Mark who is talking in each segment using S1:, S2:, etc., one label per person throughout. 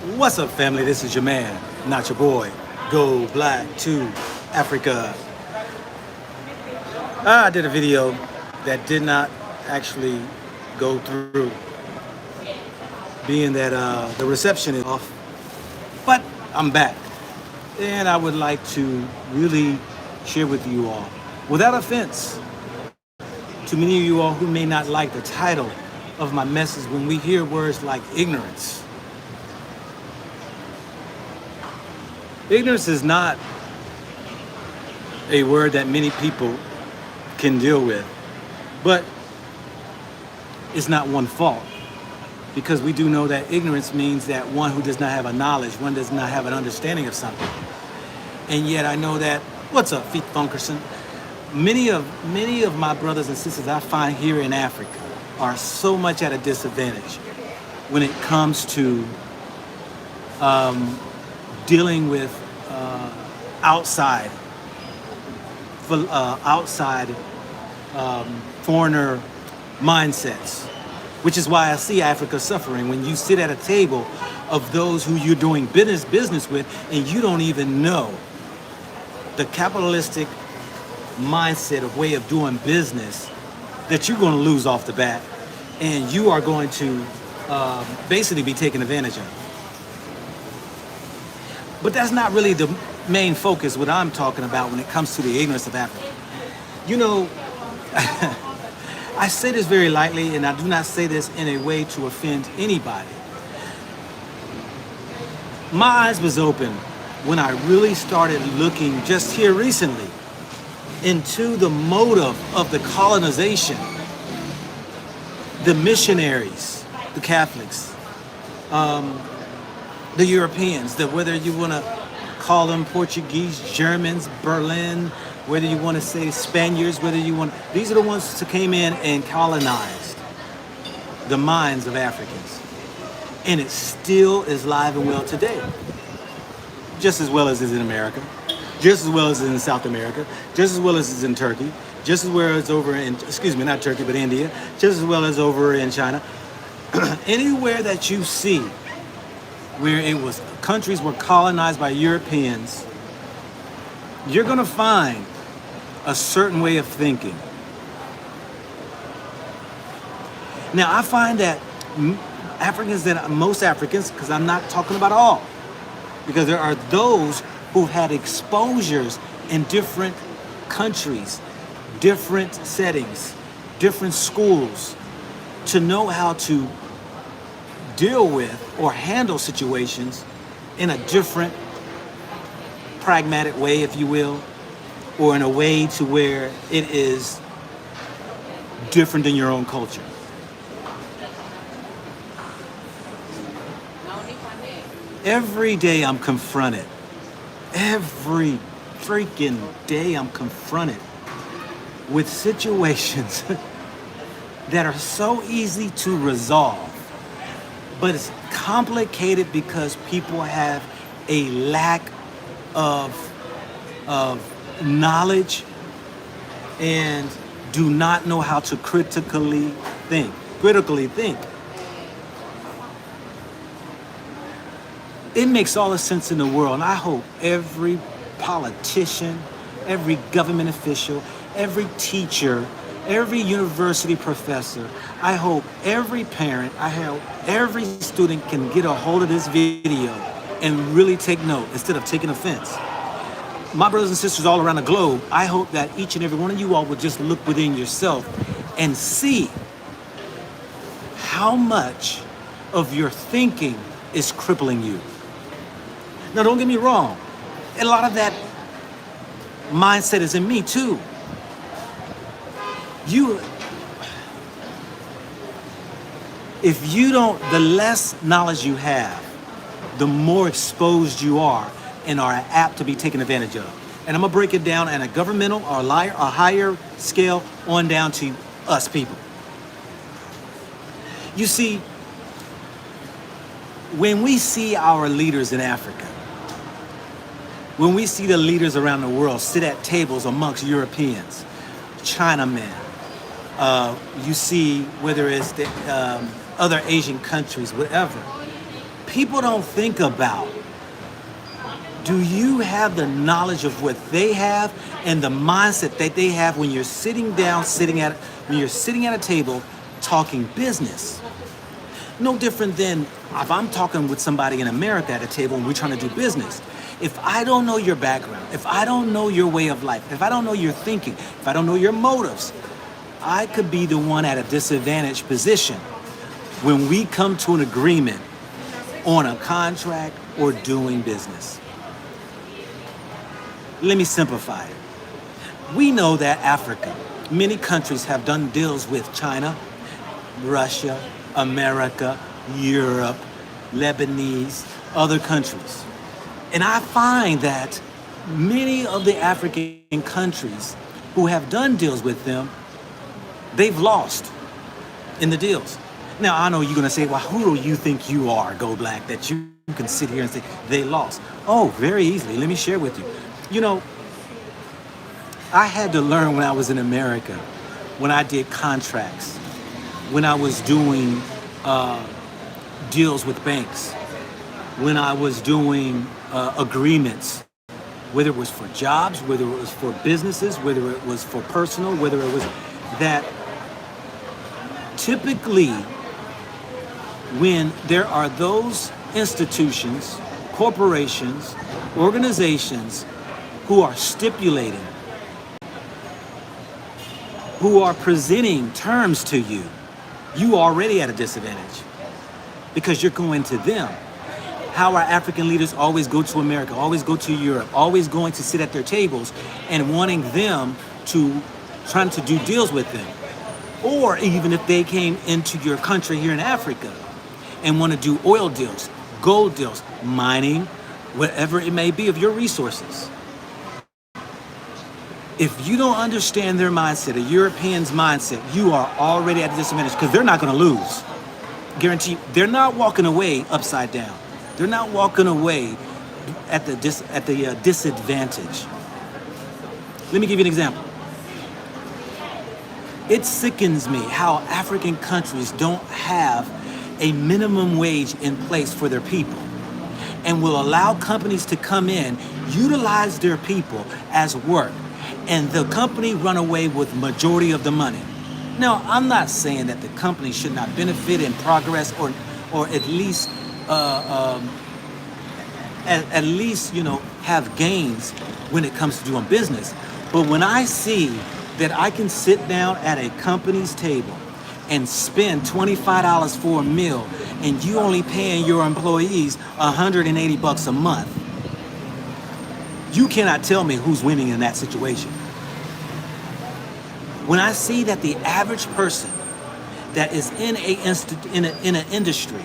S1: What's up, family? This is your man, not your boy. Go Black to Africa. I did a video that did not actually go through, being that the reception is off. But I'm back, and I would like to really share with you all, without offense to many of you all who may not like the title of my message when we hear words like ignorance. Ignorance is not a word that many people can deal with, but it's not one fault, because we do know that ignorance means that one who does not have a knowledge, one does not have an understanding of something. And yet I know that, what's up, Feet Funkerson? Many of my brothers and sisters I find here in Africa are so much at a disadvantage when it comes to dealing with outside foreigner mindsets, which is why I see Africa suffering. When you sit at a table of those who you're doing business with, and you don't even know the capitalistic mindset of way of doing business, that you're going to lose off the bat, and you are going to basically be taken advantage of. But that's not really the main focus, what I'm talking about when it comes to the ignorance of Africa. You know, I say this very lightly, and I do not say this in a way to offend anybody. My eyes was open when I really started looking just here recently into the motive of the colonization, the missionaries, the Catholics, the Europeans, whether you want to call them Portuguese, Germans, Berlin, whether you want to say Spaniards, these are the ones who came in and colonized the minds of Africans. And it still is live and well today, just as well as it is in America, just as well as it is in South America, just as well as it's in Turkey, just as well as over in, not Turkey, but India, just as well as over in China. Anywhere that you see where countries were colonized by Europeans, you're going to find a certain way of thinking. Now, I find that most Africans, because I'm not talking about all, because there are those who've had exposures in different countries, different settings, different schools, to know how to deal with or handle situations in a different pragmatic way, if you will, or in a way to where it is different than your own culture. Every day I'm confronted. Every freaking day I'm confronted with situations that are so easy to resolve, but it's complicated because people have a lack of knowledge and do not know how to critically think. It makes all the sense in the world, and I hope every politician, every government official, every teacher, every university professor, I hope every parent, I hope every student can get a hold of this video and really take note instead of taking offense. My brothers and sisters all around the globe, I hope that each and every one of you all would just look within yourself and see how much of your thinking is crippling you. Now, don't get me wrong. A lot of that mindset is in me too. The less knowledge you have, the more exposed you are and are apt to be taken advantage of. And I'm gonna break it down at a governmental or a higher scale on down to us people. You see, when we see our leaders in Africa, when we see the leaders around the world sit at tables amongst Europeans, Chinamen, you see whether it's the other Asian countries, whatever, people don't think about, do you have the knowledge of what they have and the mindset that they have when you're sitting down, when you're sitting at a table talking business? No different than if I'm talking with somebody in America at a table and we're trying to do business. If I don't know your background, if I don't know your way of life, if I don't know your thinking, if I don't know your motives, I could be the one at a disadvantaged position when we come to an agreement on a contract or doing business. Let me simplify it. We know that Africa, many countries have done deals with China, Russia, America, Europe, Lebanese, other countries. And I find that many of the African countries who have done deals with them, they've lost in the deals. Now, I know you're going to say, well, who do you think you are, Go Black, that you can sit here and say they lost? Oh, very easily. Let me share with you. You know, I had to learn when I was in America, when I did contracts, when I was doing deals with banks, when I was doing agreements, whether it was for jobs, whether it was for businesses, whether it was for personal, whether it was that typically when there are those institutions, corporations, organizations who are stipulating, who are presenting terms to you, you are already at a disadvantage because you're going to them. How our African leaders always go to America, always go to Europe, always going to sit at their tables and wanting them to, trying to do deals with them. Or even if they came into your country here in Africa and want to do oil deals, gold deals, mining, whatever it may be of your resources. If you don't understand their mindset, a European's mindset, you are already at a disadvantage because they're not going to lose. Guarantee you, they're not walking away upside down. They're not walking away at the disadvantage. Let me give you an example. It sickens me how African countries don't have a minimum wage in place for their people and will allow companies to come in, utilize their people as work, and the company run away with majority of the money. Now, I'm not saying that the company should not benefit and progress or at least at least, you know, have gains when it comes to doing business. But when I see that I can sit down at a company's table and spend $25 for a meal and you only paying your employees $180 a month, you cannot tell me who's winning in that situation. When I see that the average person that is in an industry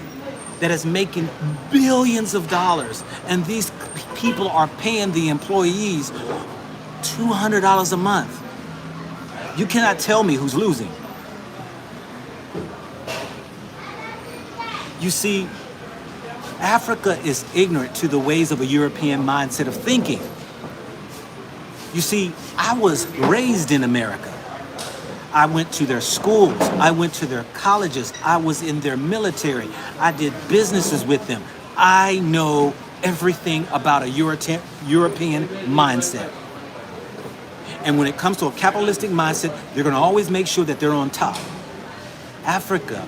S1: that is making billions of dollars and these people are paying the employees $200 a month, you cannot tell me who's losing. You see, Africa is ignorant to the ways of a European mindset of thinking. You see, I was raised in America. I went to their schools. I went to their colleges. I was in their military. I did businesses with them. I know everything about a European mindset. And when it comes to a capitalistic mindset, they're going to always make sure that they're on top. Africa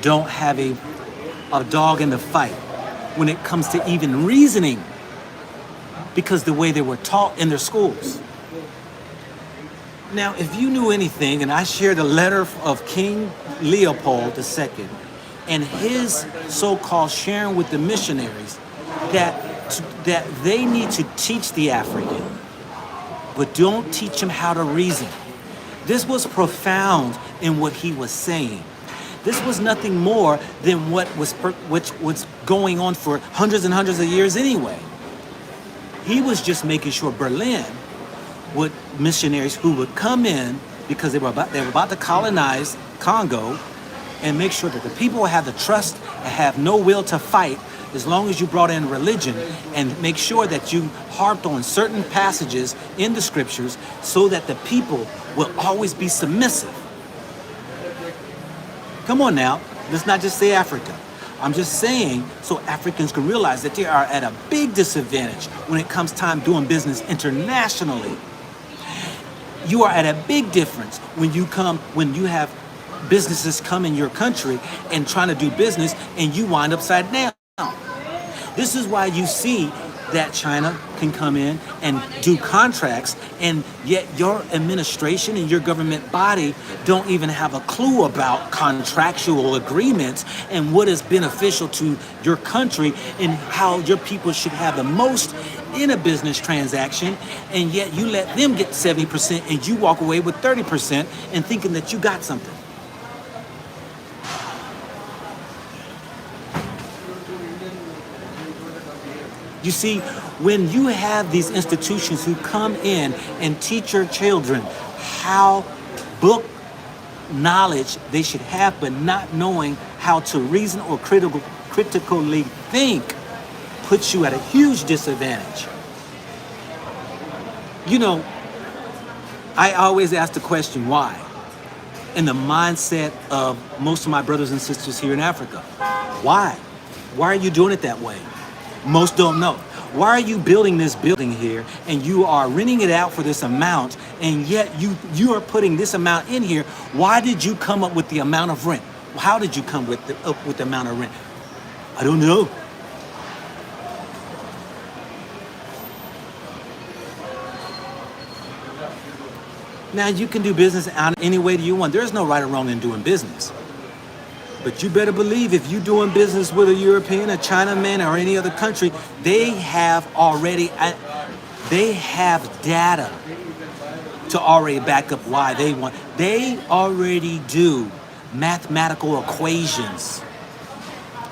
S1: don't have a dog in the fight when it comes to even reasoning because the way they were taught in their schools. Now, if you knew anything, and I shared a letter of King Leopold II and his so-called sharing with the missionaries that they need to teach the African, but don't teach him how to reason. This was profound in what he was saying. This was nothing more than which was going on for hundreds and hundreds of years anyway. He was just making sure Berlin would missionaries who would come in because they were about to colonize Congo and make sure that the people have the trust and have no will to fight as long as you brought in religion, and make sure that you harped on certain passages in the scriptures so that the people will always be submissive. Come on now, let's not just say Africa. I'm just saying so Africans can realize that they are at a big disadvantage when it comes time doing business internationally. You are at a big difference when you have businesses come in your country and trying to do business and you wind upside down. This is why you see that China can come in and do contracts, and yet your administration and your government body don't even have a clue about contractual agreements and what is beneficial to your country and how your people should have the most in a business transaction, and yet you let them get 70% and you walk away with 30% and thinking that you got something. You see, when you have these institutions who come in and teach your children how book knowledge they should have, but not knowing how to reason or critically think, puts you at a huge disadvantage. You know, I always ask the question, why? In the mindset of most of my brothers and sisters here in Africa. Why? Why are you doing it that way? Most don't know. Why are you building this building here and you are renting it out for this amount, and yet you are putting this amount in here? Why did you come up with the amount of rent? How did you come up with the amount of rent? I don't know. Now you can do business any way that you want. There's no right or wrong in doing business. But you better believe if you're doing business with a European, a Chinaman, or any other country, they have data to already back up why they want. They already do mathematical equations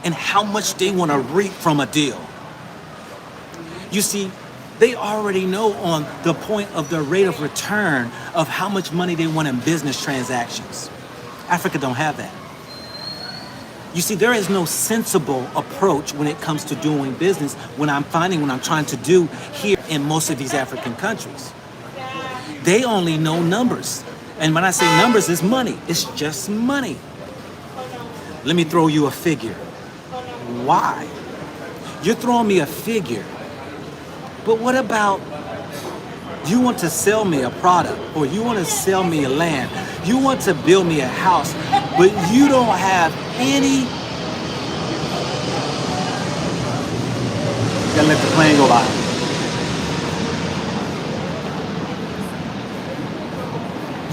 S1: and how much they want to reap from a deal. You see, they already know on the point of the rate of return of how much money they want in business transactions. Africa don't have that. You see, there is no sensible approach when it comes to doing business when I'm trying to do here in most of these African countries. They only know numbers. And when I say numbers, it's money. It's just money. Let me throw you a figure. Why? You're throwing me a figure. But what about you want to sell me a product, or you want to sell me a land, you want to build me a house, but you don't have any. You gotta let the plane go by.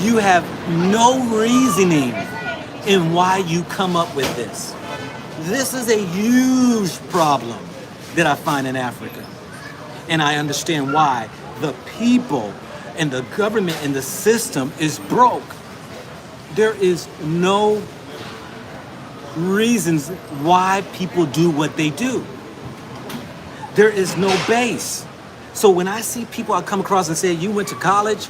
S1: You have no reasoning in why you come up with this. This is a huge problem that I find in Africa. And I understand why. The people and the government and the system is broke. There is no reasons why people do what they do. There is no base. So when I see people I come across and say, you went to college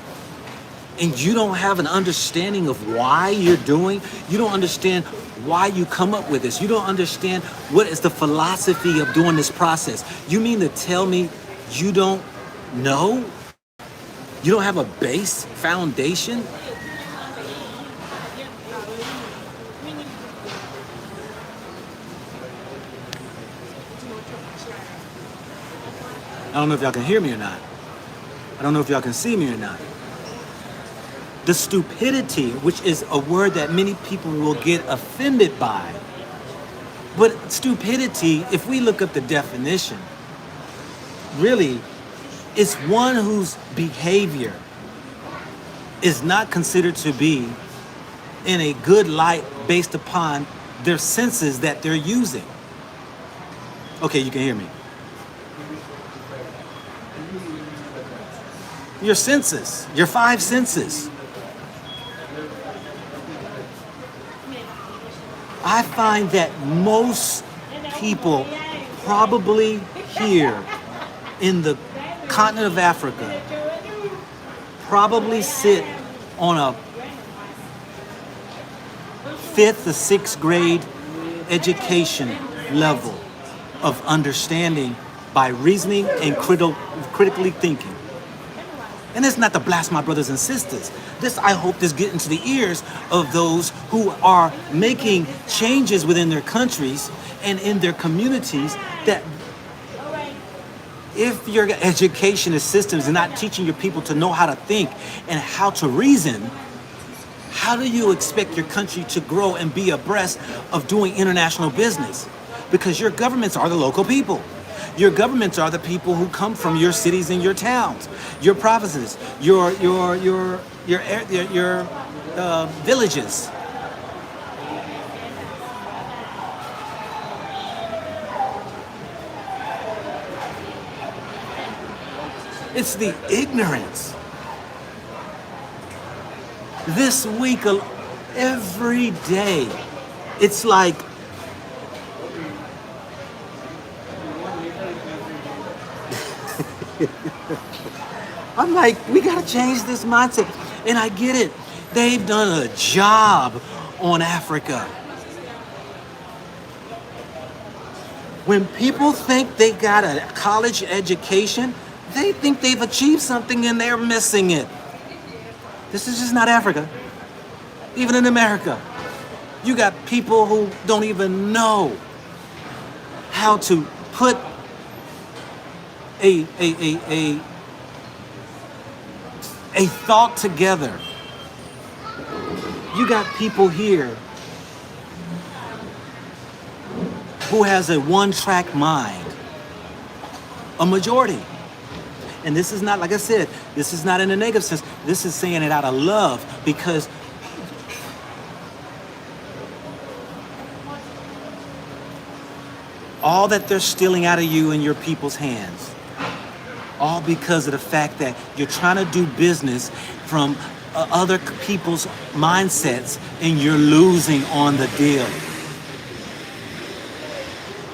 S1: and you don't have an understanding of why you're doing, you don't understand why you come up with this, you don't understand what is the philosophy of doing this process. You mean to tell me you don't know? You don't have a base foundation? I don't know if y'all can hear me or not. I don't know if y'all can see me or not. The stupidity, which is a word that many people will get offended by. But stupidity, if we look up the definition, really, it's one whose behavior is not considered to be in a good light based upon their senses that they're using. Okay, you can hear me. Your senses, your five senses. I find that most people probably here in the continent of Africa probably sit on a 5th or 6th grade education level of understanding by reasoning and critically thinking. And it's not to blast my brothers and sisters. This, I hope, is getting to the ears of those who are making changes within their countries and in their communities, that if your education systems is not teaching your people to know how to think and how to reason, how do you expect your country to grow and be abreast of doing international business? Because your governments are the local people. Your governments are the people who come from your cities and your towns, your provinces, your villages. It's the ignorance. This week, every day, it's like I'm like, we gotta change this mindset. And I get it. They've done a job on Africa. When people think they got a college education, they think they've achieved something and they're missing it. This is just not Africa. Even in America, you got people who don't even know how to put a thought together. You got people here who has a one-track mind, a majority. And this is not, like I said, this is not in a negative sense. This is saying it out of love, because all that they're stealing out of you and your people's hands, all because of the fact that you're trying to do business from other people's mindsets and you're losing on the deal.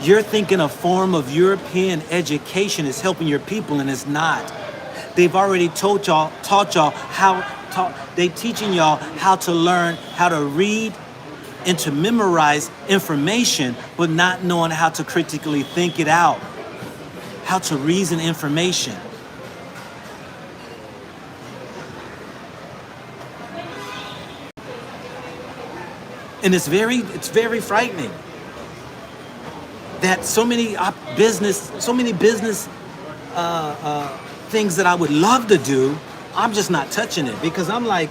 S1: You're thinking a form of European education is helping your people, and it's not. They've already taught y'all they teaching y'all how to learn how to read and to memorize information, but not knowing how to critically think it out, how to reason information. And it's very frightening that so many business things that I would love to do, I'm just not touching it, because I'm like,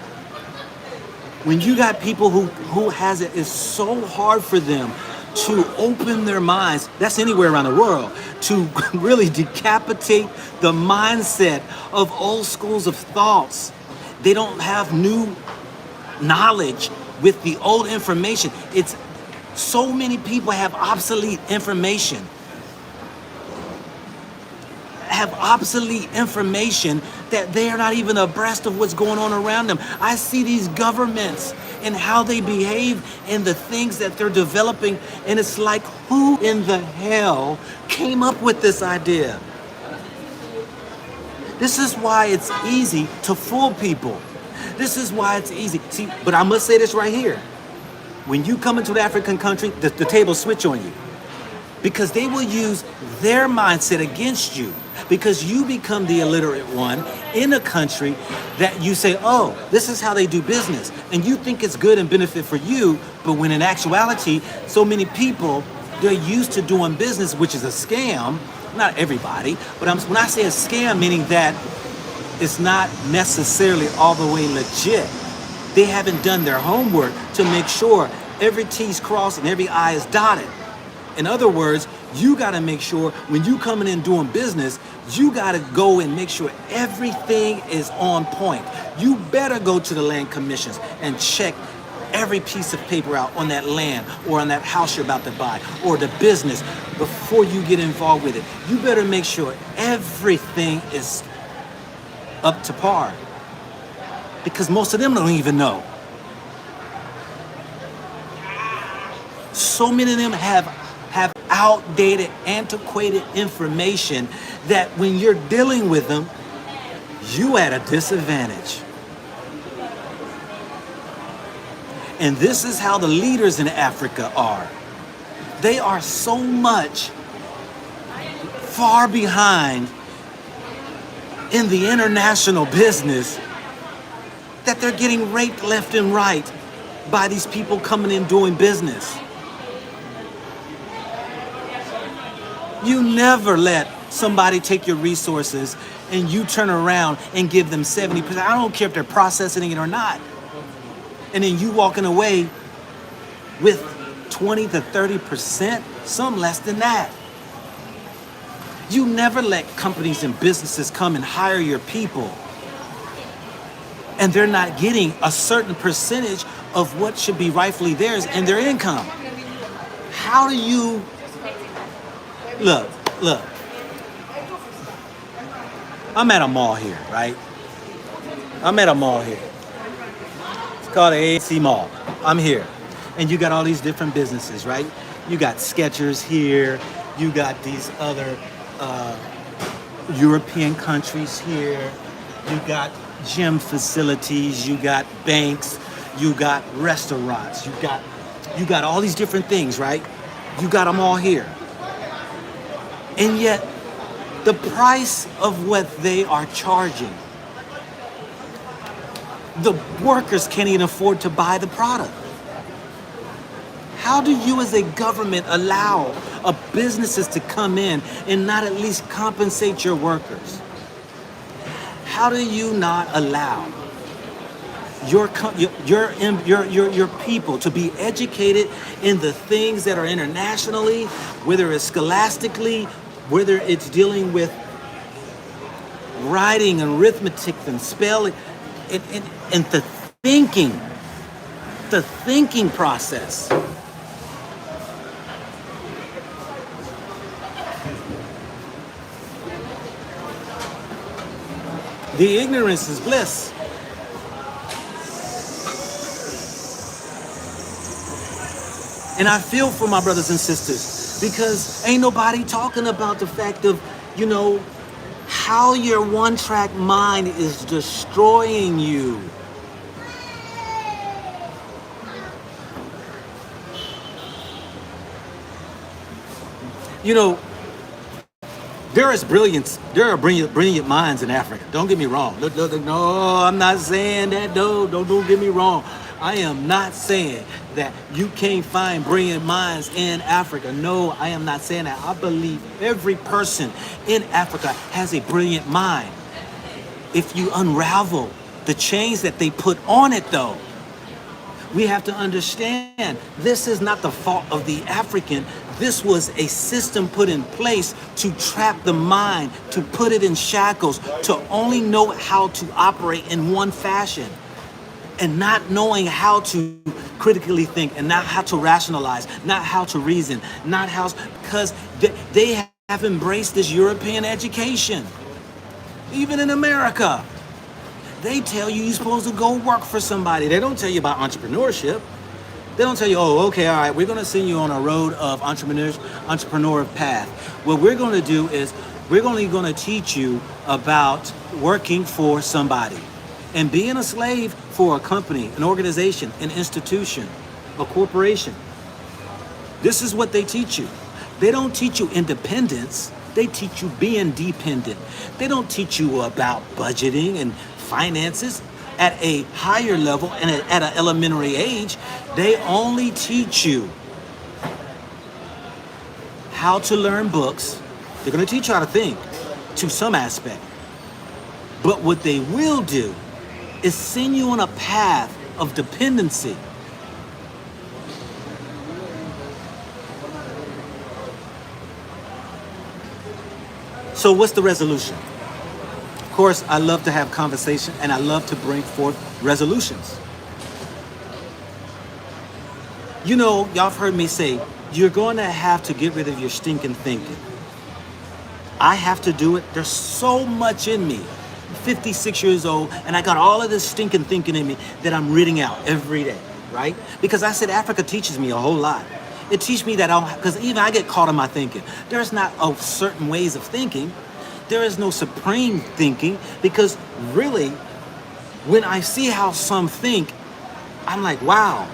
S1: when you got people who has it, it's so hard for them to open their minds, that's anywhere around the world, to really decapitate the mindset of old schools of thoughts. They don't have new knowledge with the old information. It's so many people have obsolete information. That they are not even abreast of what's going on around them. I see these governments and how they behave and the things that they're developing, and it's like, who in the hell came up with this idea? This is why it's easy to fool people. This is why it's easy. See, but I must say this right here. When you come into the African country, the tables switch on you, because they will use their mindset against you, because you become the illiterate one in a country that you say, oh, this is how they do business. And you think it's good and benefit for you, but when in actuality, so many people, they're used to doing business, which is a scam. Not everybody, but when I say a scam, meaning that it's not necessarily all the way legit. They haven't done their homework to make sure every T's crossed and every I is dotted. In other words, you got to make sure when you coming in doing business, you got to go and make sure everything is on point. You better go to the land commissions and check every piece of paper out on that land or on that house you're about to buy or the business before you get involved with it. You better make sure everything is up to par, because most of them don't even know. So many of them have outdated, antiquated information that when you're dealing with them, you at a disadvantage. And this is how the leaders in Africa are. They are so much far behind in the international business that they're getting raped left and right by these people coming in doing business. You never let somebody take your resources and you turn around and give them 70%. I don't care if they're processing it or not. And then you walking away with 20 to 30%, some less than that. You never let companies and businesses come and hire your people and they're not getting a certain percentage of what should be rightfully theirs in their income. How do you, look, I'm at a mall here, right? I'm at a mall here. It's called the ANC Mall. I'm here. And you got all these different businesses, right? You got Skechers here. You got these other European countries here. You got gym facilities. You got banks. You got restaurants. You got all these different things, right? You got them all here. And yet, the price of what they are charging, the workers can't even afford to buy the product. How do you as a government allow businesses to come in and not at least compensate your workers? How do you not allow your people to be educated in the things that are internationally, whether it's scholastically, whether it's dealing with writing and arithmetic and spelling and the thinking process? The ignorance is bliss. And I feel for my brothers and sisters because ain't nobody talking about the fact of, how your one-track mind is destroying you. There are brilliant minds in Africa. Don't get me wrong. No, I'm not saying that. No, don't get me wrong. I am not saying that you can't find brilliant minds in Africa. No, I am not saying that. I believe every person in Africa has a brilliant mind. If you unravel the chains that they put on it, though, we have to understand this is not the fault of the African. This was a system put in place to trap the mind, to put it in shackles, to only know how to operate in one fashion and not knowing how to critically think and not how to rationalize, not how to reason, because they have embraced this European education. Even in America, they tell you you're supposed to go work for somebody. They don't tell you about entrepreneurship. They don't tell you, oh, okay, all right, we're going to send you on a road of entrepreneur path. What we're going to do is we're only going to teach you about working for somebody and being a slave for a company, an organization, an institution, a corporation. This is what they teach you. They don't teach you independence. They teach you being dependent. They don't teach you about budgeting and finances at a higher level and at an elementary age. They only teach you how to learn books. They're going to teach you how to think to some aspect. But what they will do is send you on a path of dependency. So what's the resolution? Of course, I love to have conversation and I love to bring forth resolutions. Y'all have heard me say, you're going to have to get rid of your stinking thinking. I have to do it. There's so much in me. I'm 56 years old and I got all of this stinking thinking in me that I'm ridding out every day, right? Because I said Africa teaches me a whole lot. It teaches me that because even I get caught in my thinking. There's not certain ways of thinking. There is no supreme thinking because really, when I see how some think, I'm like, wow,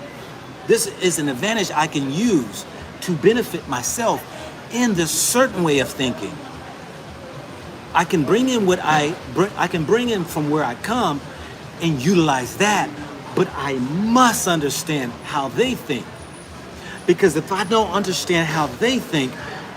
S1: this is an advantage I can use to benefit myself in this certain way of thinking. I can bring in what I can bring in from where I come and utilize that, but I must understand how they think. Because if I don't understand how they think,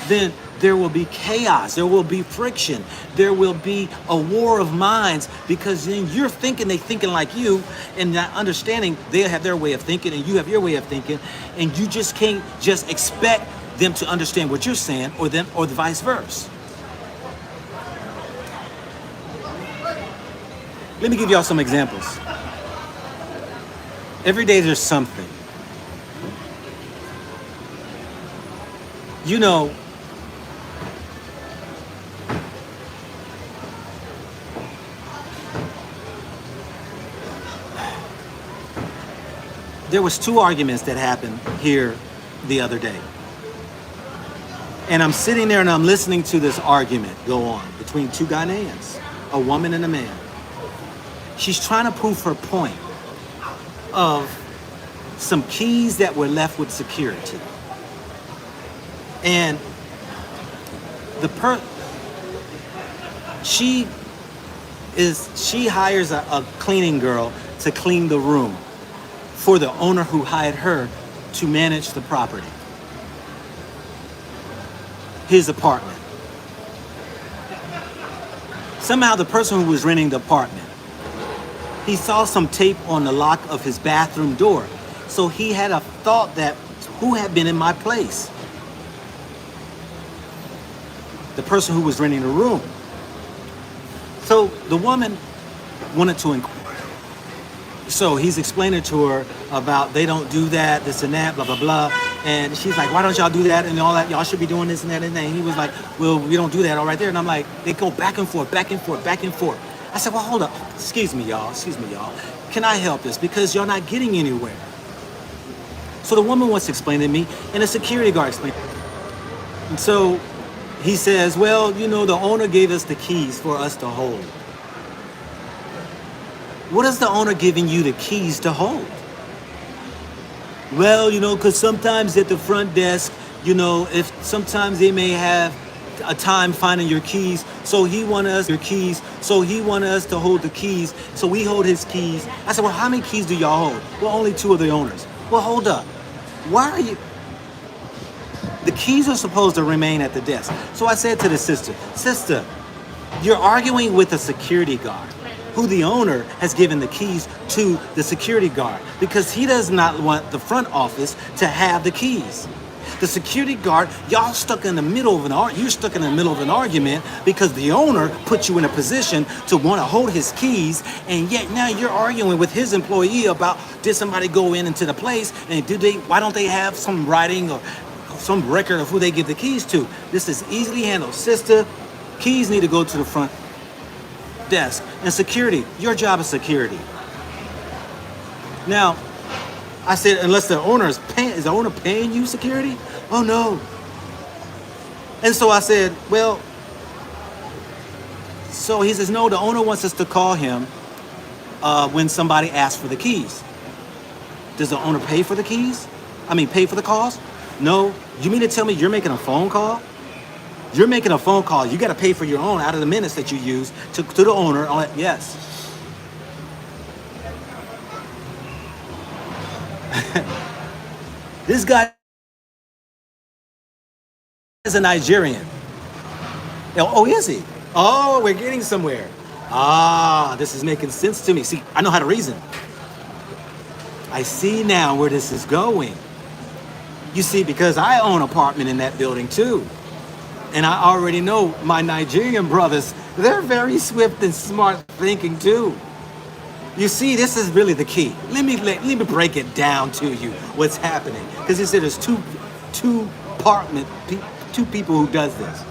S1: then there will be chaos, there will be friction, there will be a war of minds, because then you're thinking they thinking like you, and not understanding they have their way of thinking and you have your way of thinking, and you just can't just expect them to understand what you're saying, or them, or the vice versa. Let me give y'all some examples. Every day there's something. You know, there was two arguments that happened here the other day. And I'm sitting there and I'm listening to this argument go on between two Ghanaians, a woman and a man. She's trying to prove her point of some keys that were left with security. And she hires a cleaning girl to clean the room for the owner who hired her to manage the property, his apartment. Somehow the person who was renting the apartment, he saw some tape on the lock of his bathroom door. So he had a thought that, who had been in my place? The person who was renting the room. So the woman wanted to inquire. So he's explaining to her about they don't do that, this and that, blah, blah, blah. And she's like, why don't y'all do that and all that? Y'all should be doing this and that and that. And he was like, well, we don't do that all right there. And I'm like, they go back and forth, back and forth, back and forth. I said, well, hold up. Excuse me, y'all. Can I help this? Because you're not getting anywhere. So the woman wants to explain to me, and the security guard explained. And so he says, well, you know, the owner gave us the keys for us to hold. What is the owner giving you the keys to hold? Well, you know, because sometimes at the front desk, you know, if sometimes they may have a time finding your keys, so he wanted us to hold the keys, so we hold his keys. I said, well, how many keys do y'all hold? Well, only two of the owners. Well, hold up. Why are you? The keys are supposed to remain at the desk. So I said to the sister, you're arguing with a security guard who the owner has given the keys to the security guard because he does not want the front office to have the keys. The security guard, you're stuck in the middle of an argument because the owner put you in a position to want to hold his keys, and yet now you're arguing with his employee about, did somebody go into the place, and why don't they have some writing or some record of who they give the keys to? This is easily handled. Sister, keys need to go to the front desk. And security, your job is security. Now, I said, unless the owner is the owner paying you security? Oh no. And so I said, well, so he says, no, the owner wants us to call him when somebody asks for the keys. Does the owner pay for the keys? Pay for the calls? No. You mean to tell me you're making a phone call? You're making a phone call. You got to pay for your own out of the minutes that you use to the owner. Yes. This guy is a Nigerian. Oh, is he? Oh, we're getting somewhere. This is making sense to me. See, I know how to reason. I see now where this is going. You see, because I own an apartment in that building too. And I already know my Nigerian brothers, they're very swift and smart thinking too. You see, this is really the key. Let me break it down to you, what's happening. Because you said there's two people who does this.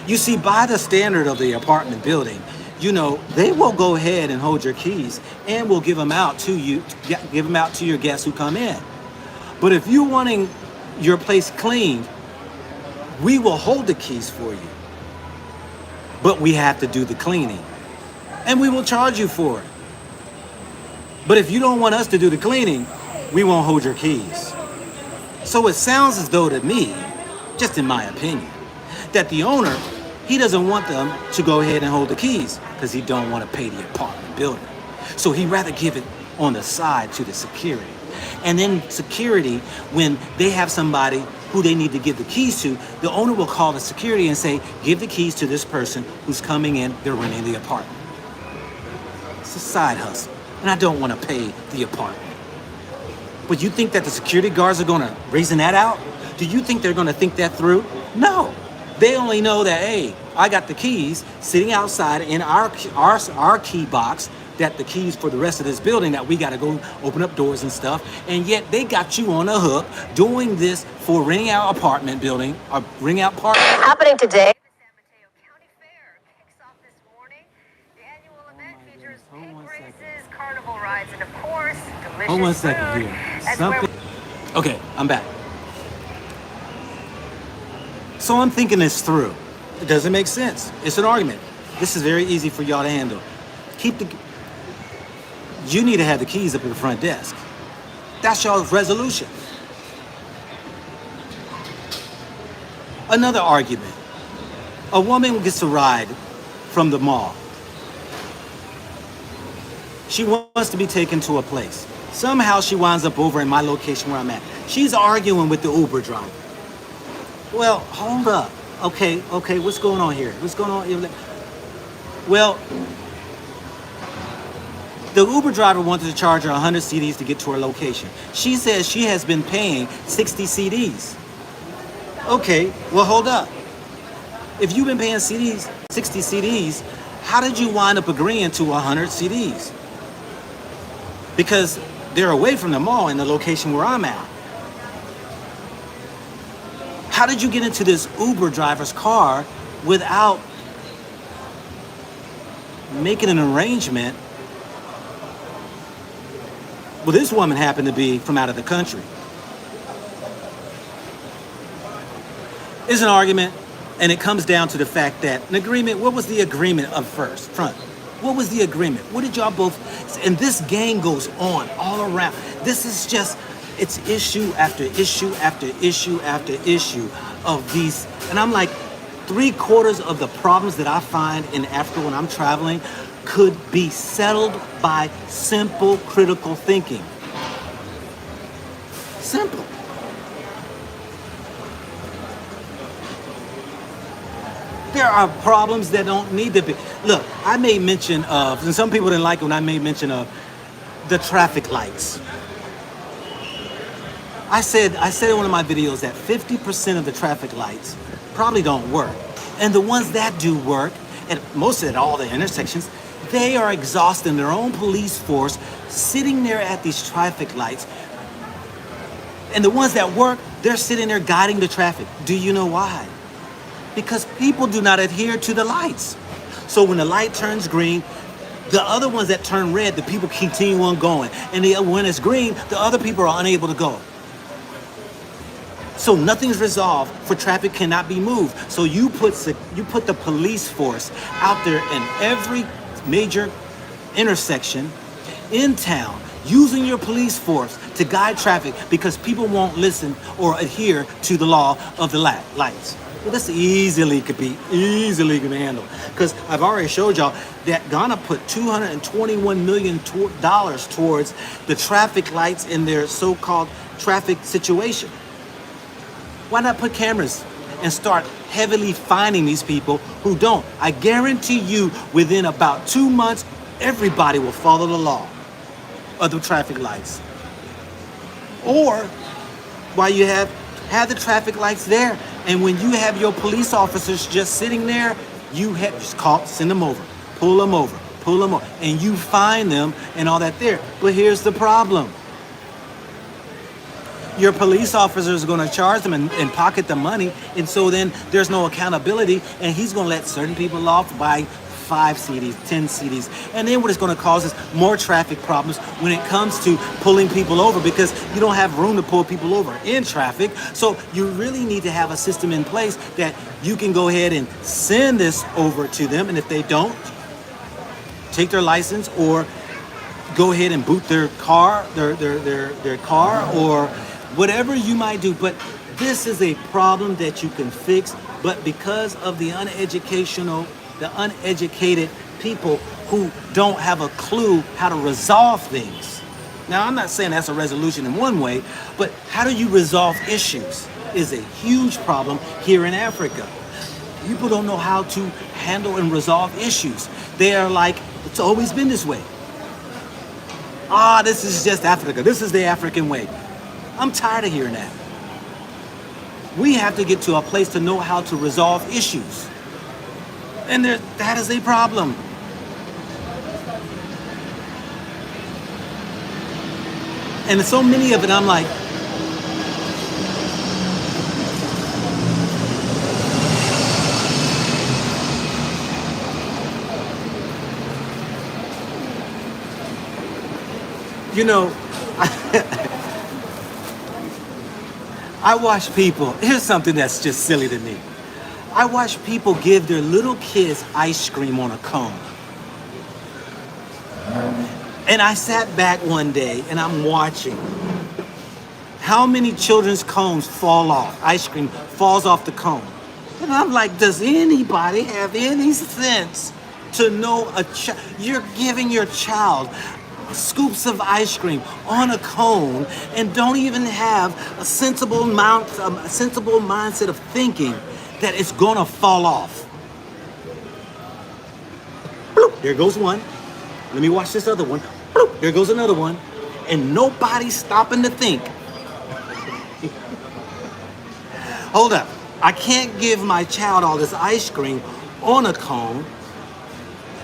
S1: You see, by the standard of the apartment building, you know, they will go ahead and hold your keys and will give them out to you, give them out to your guests who come in. But if you're wanting your place cleaned, we will hold the keys for you. But we have to do the cleaning. And we will charge you for it. But if you don't want us to do the cleaning, we won't hold your keys. So it sounds as though to me, just in my opinion, that the owner, he doesn't want them to go ahead and hold the keys because he don't want to pay the apartment building. So he'd rather give it on the side to the security. And then security, when they have somebody who they need to give the keys to, the owner will call the security and say, give the keys to this person who's coming in, they're renting the apartment. It's a side hustle, and I don't want to pay the apartment. But you think that the security guards are going to reason that out? Do you think they're going to think that through? No. They only know that, hey, I got the keys sitting outside in our key box, that the keys for the rest of this building that we got to go open up doors and stuff. And yet they got you on the hook doing this for renting out apartment building or renting out parking.
S2: Happening today. Carnival rides, and of course, delicious
S1: Hold one second here. Okay, I'm back. So I'm thinking this through. It doesn't make sense. It's an argument. This is very easy for y'all to handle. You need to have the keys up at the front desk. That's y'all's resolution. Another argument. A woman gets a ride from the mall. She wants to be taken to a place. Somehow she winds up over in my location where I'm at. She's arguing with the Uber driver. Well, hold up. Okay, what's going on here? What's going on? Well, the Uber driver wanted to charge her 100 CDs to get to her location. She says she has been paying 60 CDs. Okay, well, hold up. If you've been paying CDs, 60 CDs, how did you wind up agreeing to 100 CDs? Because they're away from the mall in the location where I'm at. How did you get into this Uber driver's car without making an arrangement? Well, this woman happened to be from out of the country. It's an argument, and it comes down to the fact that an agreement, what was the agreement up front? What was the agreement? What did y'all both, and this game goes on all around. This is just, it's issue after issue after issue after issue of these. And I'm like, 3/4 of the problems that I find in Africa when I'm traveling could be settled by simple critical thinking. Simple. There are problems that don't need to be. Look, I made mention of, and some people didn't like it when I made mention of the traffic lights. I said in one of my videos that 50% of the traffic lights probably don't work. And the ones that do work, and most at all the intersections, they are exhausting their own police force sitting there at these traffic lights. And the ones that work, they're sitting there guiding the traffic. Do you know why? Because people do not adhere to the lights. So when the light turns green, the other ones that turn red, the people continue on going. And when it's green, the other people are unable to go. So nothing's resolved, for traffic cannot be moved. So you put the police force out there in every major intersection in town, using your police force to guide traffic because people won't listen or adhere to the law of the lights. Well, this easily could be handled, because I've already showed y'all that Ghana put $221 million towards the traffic lights in their so-called traffic situation. Why not put cameras and start heavily fining these people who don't? I guarantee you within about 2 months, everybody will follow the law of the traffic lights. Or while you have the traffic lights there, and when you have your police officers just sitting there, you just send them over, pull them over, and you fine them and all that there. But here's the problem. Your police officers are going to charge them and pocket the money, and so then there's no accountability, and he's going to let certain people off by 5 CDs, 10 CDs. And then what it's going to cause is more traffic problems when it comes to pulling people over, because you don't have room to pull people over in traffic. So you really need to have a system in place that you can go ahead and send this over to them, and if they don't, take their license or go ahead and boot their car, their car, or whatever you might do. But This is a problem that you can fix, but because of the uneducated people who don't have a clue how to resolve things. Now, I'm not saying that's a resolution in one way, but how do you resolve issues is a huge problem here in Africa. People don't know how to handle and resolve issues. They are like, it's always been this way. This is just Africa. This is the African way. I'm tired of hearing that. We have to get to a place to know how to resolve issues. And that is a problem. And so many of it, I'm like, you know, I watch people, here's something that's just silly to me. I watch people give their little kids ice cream on a cone. And I sat back one day and I'm watching how many children's cones fall off. Ice cream falls off the cone. And I'm like, does anybody have any sense to know you're giving your child scoops of ice cream on a cone and don't even have a sensible mindset of thinking that it's gonna fall off. Bloop, there goes one. Let me watch this other one. Bloop, there goes another one. And nobody's stopping to think. Hold up. I can't give my child all this ice cream on a cone.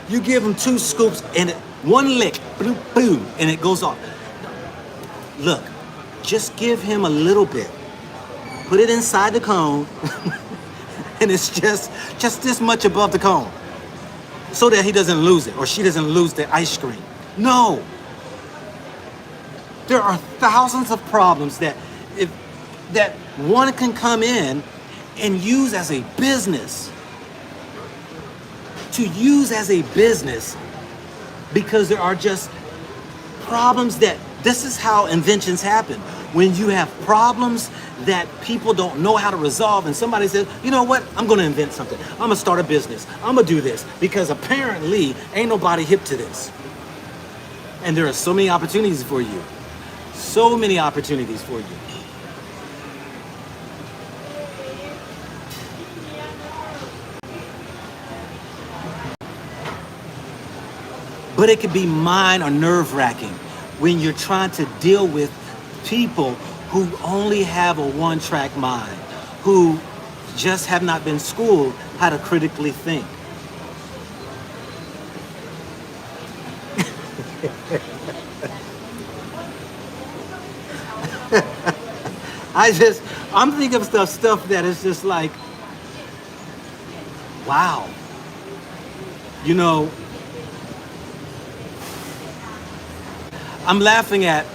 S1: You give him 2 scoops and one lick, boom, boom, and it goes off. Look, just give him a little bit. Put it inside the cone, and it's just this much above the cone, so that he doesn't lose it or she doesn't lose the ice cream. No. There are thousands of problems that one can come in and use as a business. To use as a business, because there are just problems this is how inventions happen. When you have problems that people don't know how to resolve and somebody says, you know what, I'm gonna invent something. I'm gonna start a business. I'm gonna do this because apparently ain't nobody hip to this. And there are so many opportunities for you. So many opportunities for you. But it can be mind or nerve-wracking when you're trying to deal with people who only have a one-track mind, who just have not been schooled how to critically think. I'm thinking of stuff that is just like, wow. You know, I'm laughing at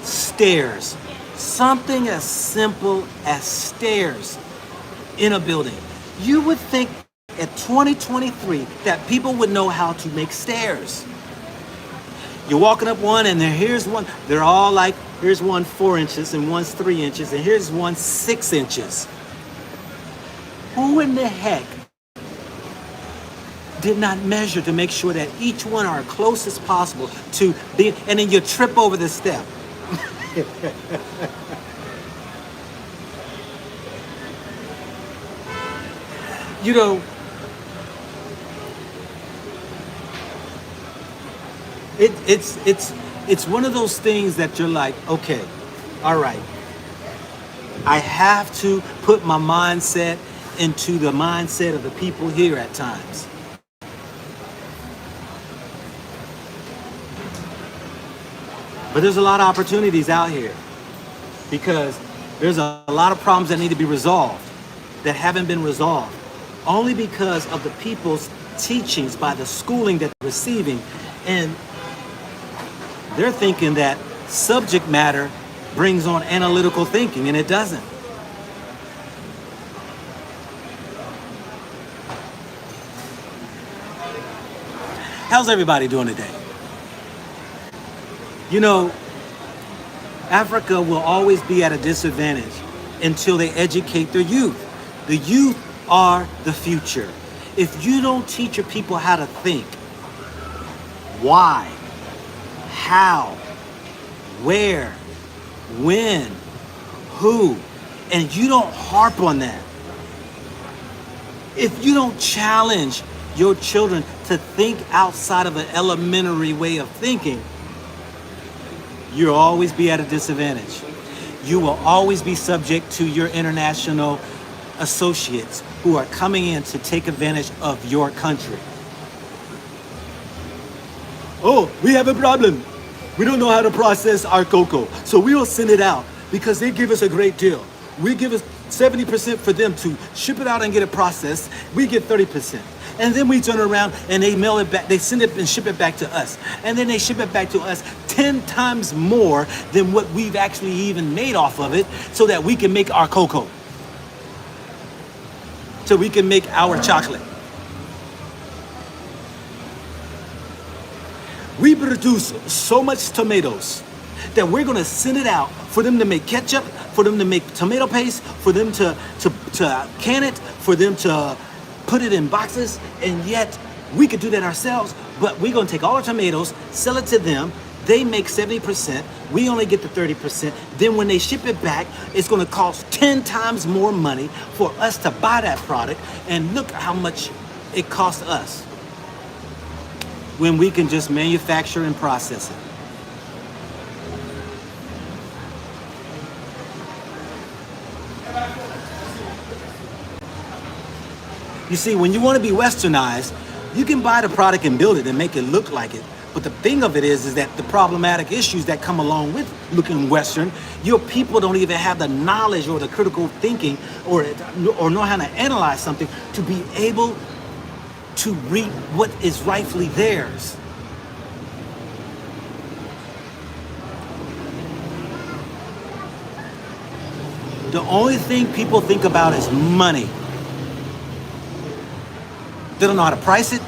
S1: stairs. Something as simple as stairs in a building. You would think at 2023 that people would know how to make stairs. You're walking up one and here's one. They're all like, here's one 4 inches and one's 3 inches and here's one 6 inches. Who in the heck did not measure to make sure that each one are close as possible to be, and then you trip over the step. You know, it's one of those things that you're like, okay, all right, I have to put my mindset into the mindset of the people here at times. But there's a lot of opportunities out here because there's a lot of problems that need to be resolved that haven't been resolved only because of the people's teachings by the schooling that they're receiving. And they're thinking that subject matter brings on analytical thinking, and it doesn't. How's everybody doing today? You know, Africa will always be at a disadvantage until they educate their youth. The youth are the future. If you don't teach your people how to think, why, how, where, when, who, and you don't harp on that, if you don't challenge your children to think outside of an elementary way of thinking, you'll always be at a disadvantage. You will always be subject to your international associates who are coming in to take advantage of your country. Oh, we have a problem. We don't know how to process our cocoa, so we will send it out because they give us a great deal. We give us 70% for them to ship it out and get it processed. We get 30%. And then we turn around and they mail it back, they send it and ship it back to us. And then they ship it back to us 10 times more than what we've actually even made off of it so that we can make our cocoa. So we can make our chocolate. We produce so much tomatoes that we're gonna send it out for them to make ketchup, for them to make tomato paste, for them to can it, for them to put it in boxes, and yet we could do that ourselves, but we're gonna take all our tomatoes, sell it to them, they make 70%, we only get the 30%, then when they ship it back, it's gonna cost 10 times more money for us to buy that product, and look how much it costs us when we can just manufacture and process it. You see, when you want to be westernized, you can buy the product and build it and make it look like it. But the thing of it is that the problematic issues that come along with looking Western, your people don't even have the knowledge or the critical thinking or know how to analyze something to be able to read what is rightfully theirs. The only thing people think about is money. They don't know how to price it.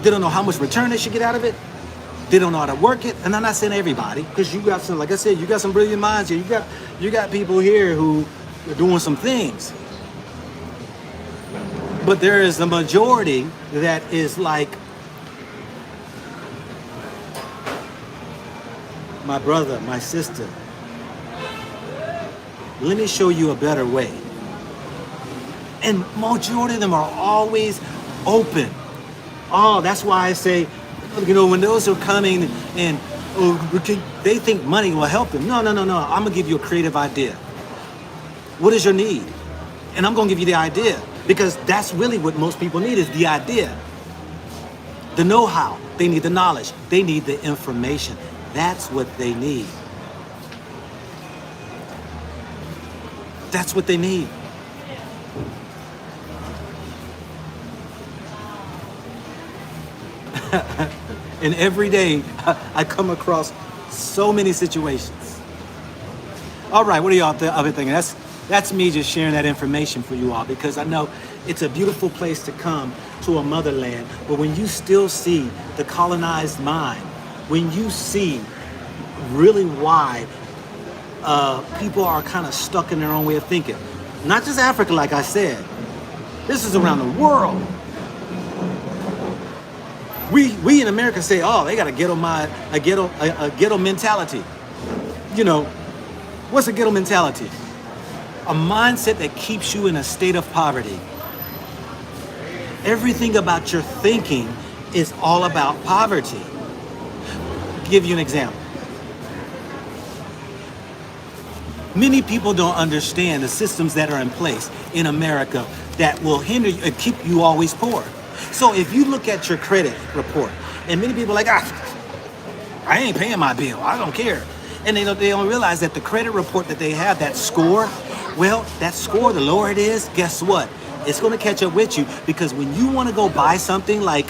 S1: They don't know how much return they should get out of it. They don't know how to work it. And I'm not saying everybody, because you got some, like I said, you got some brilliant minds here. You got people here who are doing some things. But there is a majority that is like, my brother, my sister, let me show you a better way. And majority of them are always open. Oh, that's why I say, when those are coming and they think money will help them. No. I'm gonna give you a creative idea. What is your need? And I'm gonna give you the idea, because that's really what most people need, is the idea. The know-how. They need the knowledge. They need the information. That's what they need. That's what they need. And every day I come across so many situations. All right, what are y'all other thinking? That's me just sharing that information for you all, because I know it's a beautiful place to come to a motherland, but when you still see the colonized mind, when you see really why people are kind of stuck in their own way of thinking, not just Africa, like I said, this is around the world. We in America say, oh, they got a ghetto mentality. You know, what's a ghetto mentality? A mindset that keeps you in a state of poverty. Everything about your thinking is all about poverty. I'll give you an example. Many people don't understand the systems that are in place in America that will hinder you and keep you always poor. So if you look at your credit report, and many people are like, I ain't paying my bill, I don't care. And they don't realize that the credit report that they have, that score, well, that score, the lower it is, guess what? It's gonna catch up with you, because when you wanna go buy something like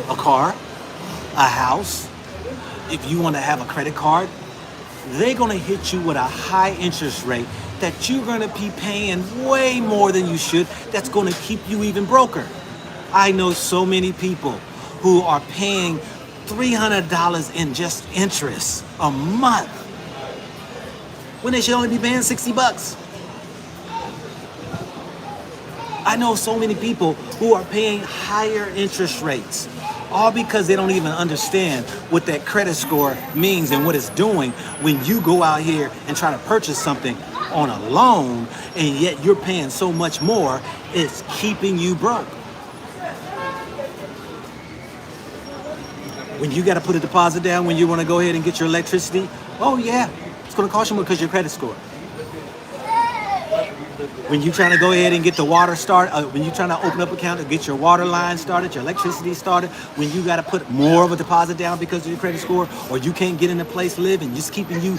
S1: a car, a house, if you wanna have a credit card, they're gonna hit you with a high interest rate that you're gonna be paying way more than you should. That's gonna keep you even broker. I know so many people who are paying $300 in just interest a month. when they should only be paying 60 bucks. I know so many people who are paying higher interest rates, all because they don't even understand what that credit score means and what it's doing when you go out here and try to purchase something on a loan, and yet you're paying so much more, it's keeping you broke. When you got to put a deposit down when you want to go ahead and get your electricity, oh yeah, it's going to cost you more because your credit score. When you're trying to go ahead and get the water started, when you're trying to open up an account to get your water line started, your electricity started, when you got to put more of a deposit down because of your credit score, or you can't get in a place to live and just keeping you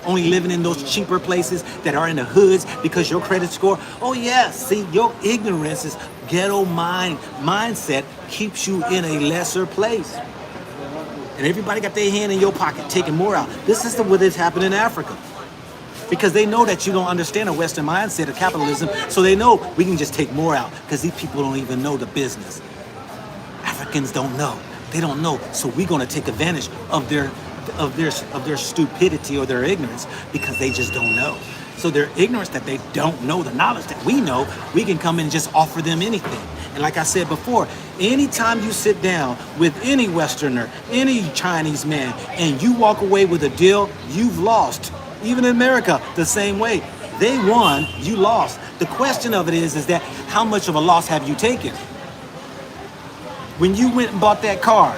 S1: only living in those cheaper places that are in the hoods because your credit score, oh yeah, see, your ignorance is ghetto mindset keeps you in a lesser place. And everybody got their hand in your pocket, taking more out. This is what is happening in Africa. Because they know that you don't understand a Western mindset of capitalism, so they know we can just take more out because these people don't even know the business. Africans don't know. They don't know. So we're going to take advantage of their stupidity or their ignorance because they just don't know. So their ignorance that they don't know the knowledge that we know, we can come and just offer them anything. And like I said before, anytime you sit down with any Westerner, any Chinese man, and you walk away with a deal, you've lost. Even in America, the same way. They won, you lost. The question of it is that how much of a loss have you taken? When you went and bought that car,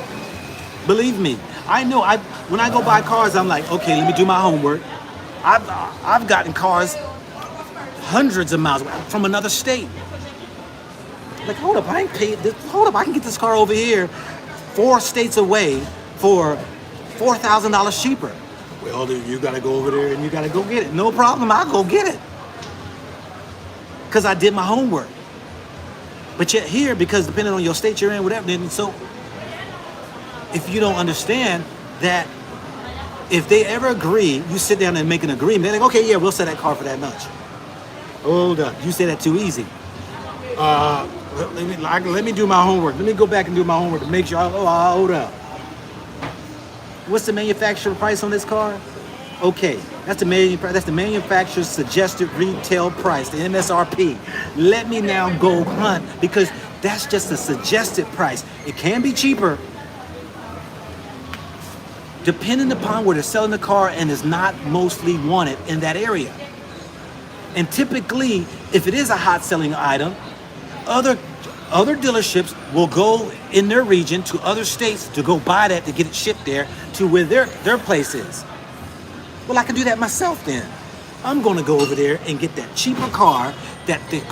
S1: believe me, I know when I go buy cars, I'm like, okay, let me do my homework. I've gotten cars hundreds of miles from another state. Like, hold up, I ain't paid this. Hold up, I can get this car over here 4 states away for $4,000 cheaper. Well, you gotta go over there and you gotta go get it. No problem, I'll go get it. Because I did my homework. But yet here, because depending on your state you're in, whatever, then so if you don't understand that if they ever agree, you sit down and make an agreement, they're like, okay, yeah, we'll sell that car for that much. Hold up, you say that too easy. Let me do my homework. Let me go back and do my homework to make sure, hold up. What's the manufacturer price on this car? Okay, that's the manufacturer's suggested retail price, the MSRP. Let me now go hunt because that's just a suggested price. It can be cheaper, depending upon where they're selling the car and is not mostly wanted in that area. And typically, if it is a hot selling item, other dealerships will go in their region to other states to go buy that to get it shipped there to where their place is. Well, I can do that myself then. I'm gonna go over there and get that cheaper car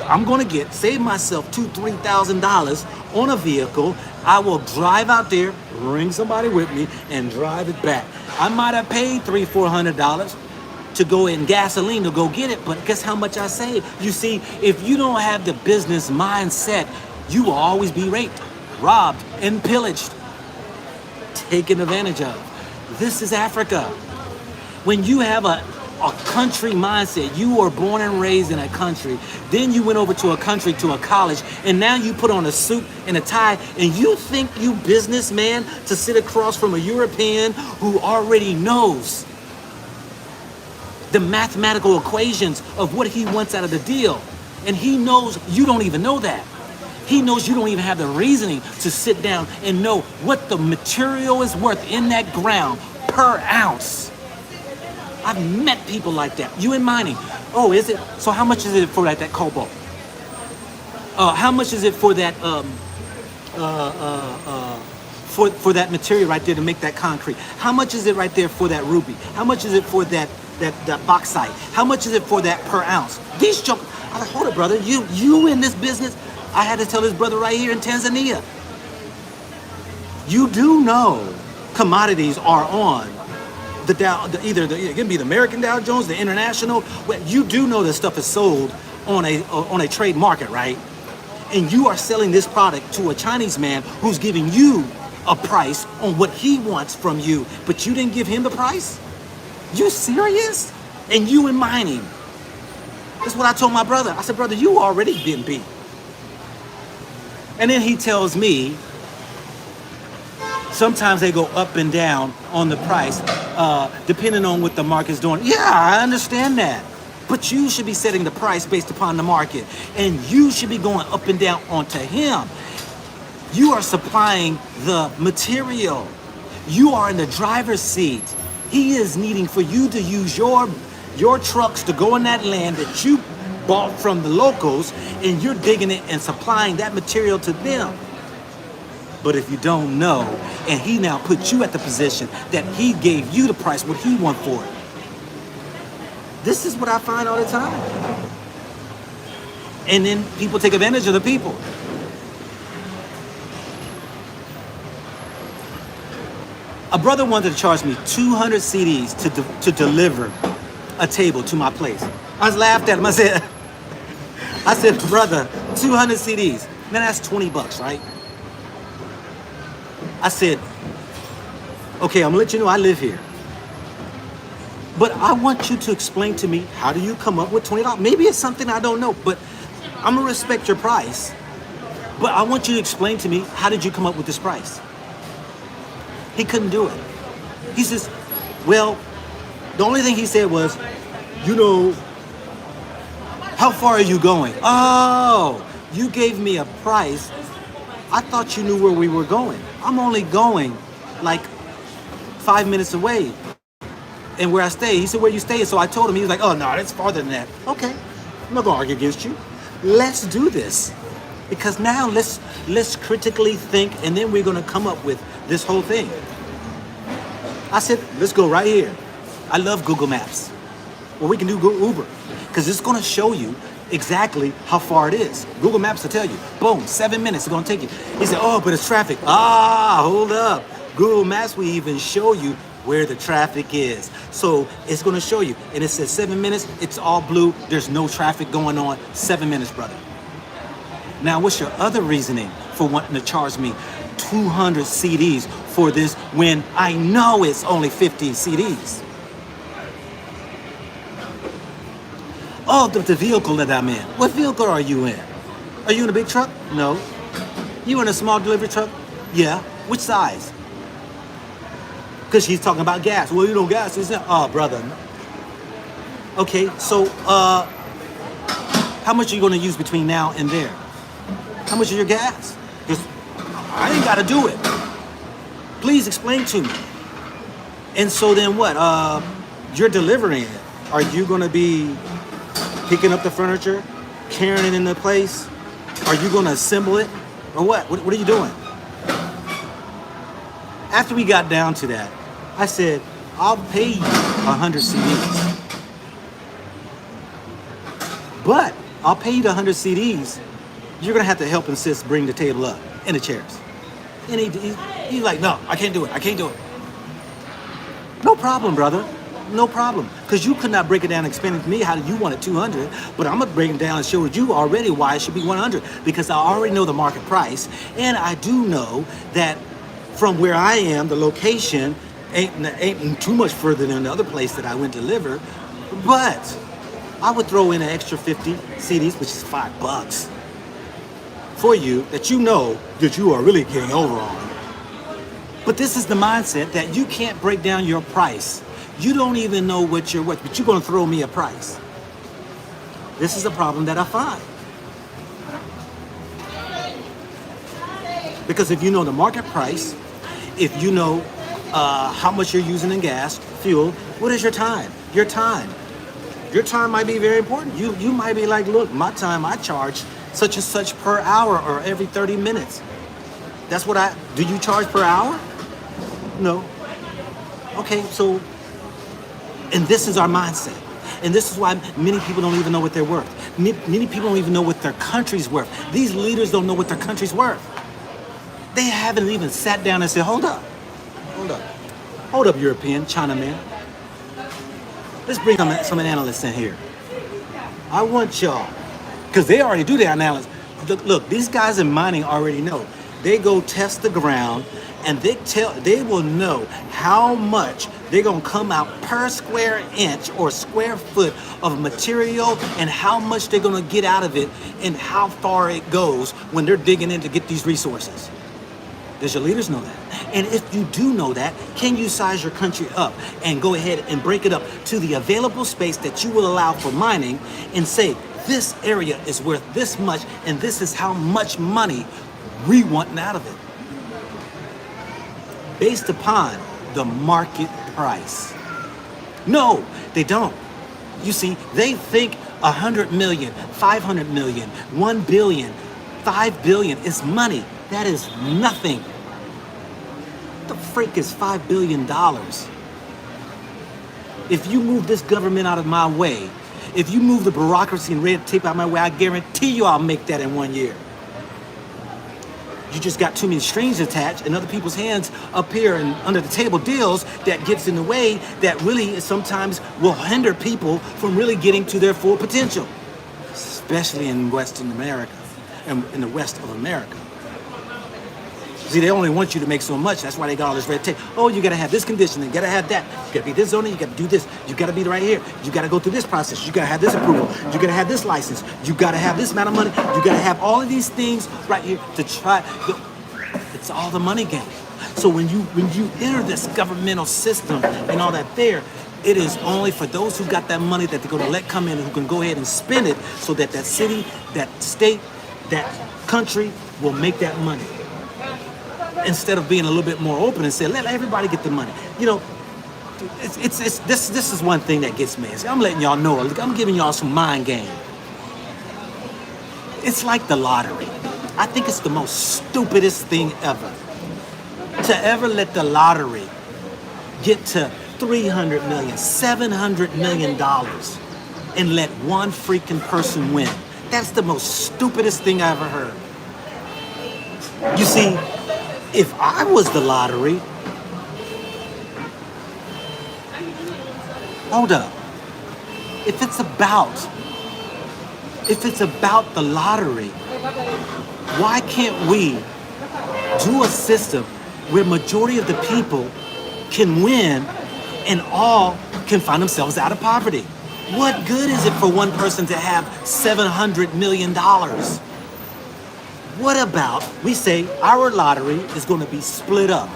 S1: I'm gonna get, save myself $2,000-$3,000 on a vehicle. I will drive out there, bring somebody with me, and drive it back. I might have paid $300-$400 to go in gasoline to go get it, but guess how much I save? You see, if you don't have the business mindset, you will always be raped, robbed, and pillaged, taken advantage of. This is Africa. When you have a country mindset, you were born and raised in a country, then you went over to a country, to a college, and now you put on a suit and a tie, and you think you businessman to sit across from a European who already knows the mathematical equations of what he wants out of the deal. And he knows you don't even know that. He knows you don't even have the reasoning to sit down and know what the material is worth in that ground per ounce. I've met people like that. You in mining. Oh, is it? So how much is it for that cobalt? How much is it for that for that material right there to make that concrete? How much is it right there for that ruby? How much is it for that bauxite? How much is it for that per ounce? These jokes. I like, hold it, brother. You in this business? I had to tell this brother right here in Tanzania. You do know commodities are on the Dow, it can be the American Dow Jones, the international. Well, you do know this stuff is sold on a trade market, right? And you are selling this product to a Chinese man who's giving you a price on what he wants from you, but you didn't give him the price? You serious? And you in mining. That's what I told my brother. I said, brother, you already been beat. And then he tells me Sometimes they go up and down on the price, depending on what the market's doing. Yeah, I understand that. But you should be setting the price based upon the market. And you should be going up and down onto him. You are supplying the material. You are in the driver's seat. He is needing for you to use your trucks to go in that land that you bought from the locals, and you're digging it and supplying that material to them. But if you don't know, and he now put you at the position that he gave you the price, what he want for it. This is what I find all the time. And then people take advantage of the people. A brother wanted to charge me 200 CDs to deliver a table to my place. I was laughed at him. I said, brother, 200 CDs. Man, that's 20 bucks, right? I said, okay, I'm gonna let you know I live here. But I want you to explain to me, how do you come up with $20? Maybe it's something I don't know, but I'm gonna respect your price. But I want you to explain to me, how did you come up with this price? He couldn't do it. He says, well, the only thing he said was, you know, how far are you going? Oh, you gave me a price. I thought you knew where we were going. I'm only going like 5 minutes away. And where I stay, he said, where you stay? So I told him, he was like, oh, no, that's farther than that. Okay, I'm not gonna argue against you. Let's do this. Because now let's critically think, and then we're gonna come up with this whole thing. I said, let's go right here. I love Google Maps. Well, we can do Uber, because it's gonna show you exactly how far it is. Google Maps will tell you, boom, 7 minutes it's gonna take you. He said, oh, but it's traffic. Ah, hold up. Google Maps will even show you where the traffic is. So it's gonna show you, and it says 7 minutes, it's all blue, there's no traffic going on, 7 minutes, brother. Now, what's your other reasoning for wanting to charge me 200 CDs for this when I know it's only 50 CDs? Oh, the vehicle that I'm in. What vehicle are you in? Are you in a big truck? No. You in a small delivery truck? Yeah. Which size? Because she's talking about gas. Well, you know, gas is not. Oh, brother. Okay, so how much are you going to use between now and there? How much is your gas? Because I ain't got to do it. Please explain to me. And so then what? You're delivering it. Are you going to be picking up the furniture, carrying it into place? Are you going to assemble it? Or what? What are you doing? After we got down to that, I said, I'll pay you 100 CDs. But I'll pay you the 100 CDs. You're going to have to help and sis bring the table up and the chairs. And he's like, no, I can't do it. I can't do it. No problem, brother. No problem. Because you could not break it down and explain it to me how you wanted 200, but I'm going to break it down and show you already why it should be 100, because I already know the market price, and I do know that from where I am, the location ain't too much further than the other place that I went to deliver, but I would throw in an extra 50 CDs, which is $5 for you, that you know that you are really getting over on. But this is the mindset that you can't break down your price. You don't even know what you're worth, but you're going to throw me a price. This is a problem that I find. Because if you know the market price, if you know how much you're using in gas, fuel, what is your time? Your time. Your time might be very important. You might be like, look, my time I charge such and such per hour or every 30 minutes. That's what do you charge per hour? No. Okay, so, and this is our mindset. And this is why many people don't even know what they're worth. Many people don't even know what their country's worth. These leaders don't know what their country's worth. They haven't even sat down and said, hold up, European, Chinaman. Let's bring some analysts in here. I want y'all, because they already do their analysis. Look, these guys in mining already know. They go test the ground, and they will know how much they're gonna come out per square inch or square foot of material, and how much they're gonna get out of it, and how far it goes when they're digging in to get these resources. Does your leaders know that? And if you do know that, can you size your country up and go ahead and break it up to the available space that you will allow for mining and say, this area is worth this much and this is how much money we want out of it, based upon the market price? No, they don't. You see, they think 100 million, 500 million, 1 billion, 5 billion is money. That is nothing. What the freak is $5 billion? If you move this government out of my way, if you move the bureaucracy and red tape out of my way, I guarantee you I'll make that in 1 year. You just got too many strings attached and other people's hands up here and under the table deals that gets in the way, that really sometimes will hinder people from really getting to their full potential, especially in Western America and in the West of America. See, they only want you to make so much. That's why they got all this red tape. Oh, you got to have this condition, you got to have that. You got to be this zoning, you got to do this. You got to be right here. You got to go through this process. You got to have this approval. You got to have this license. You got to have this amount of money. You got to have all of these things right here to try. It's all the money game. So when you enter this governmental system and all that there, it is only for those who got that money that they're going to let come in and who can go ahead and spend it so that that city, that state, that country will make that money. Instead of being a little bit more open and say, let everybody get the money. You know, this is one thing that gets me. I'm letting y'all know, I'm giving y'all some mind game. It's like the lottery. I think it's the most stupidest thing ever. To ever let the lottery get to $300 million, $700 million and let one freaking person win. That's the most stupidest thing I ever heard. You see, if I was the lottery, hold up. If it's about the lottery, why can't we do a system where majority of the people can win and all can find themselves out of poverty? What good is it for one person to have $700 million? What about, we say our lottery is going to be split up,